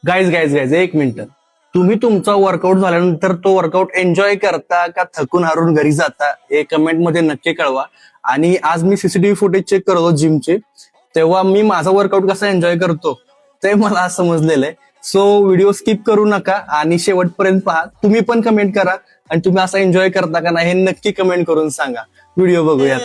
Guys guys guys एक minute. तुम्ही तुमचा वर्कआउट झाल्यानंतर तो वर्कआउट एन्जॉय करता का थकून हारून घरी जाता हे कमेंट मध्ये नक्की कळवा. आणि आज मी सीसीटीव्ही फुटेज चेक करतो जिमचे, तेव्हा मी माझा वर्कआउट कसा एन्जॉय करतो ते मला आज समजलेलं आहे. सो व्हिडिओ स्किप करू नका आणि शेवटपर्यंत पहा. तुम्ही पण कमेंट करा आणि तुम्ही असा एन्जॉय करता का नाही हे नक्की कमेंट करून सांगा. व्हिडिओ बघूयात.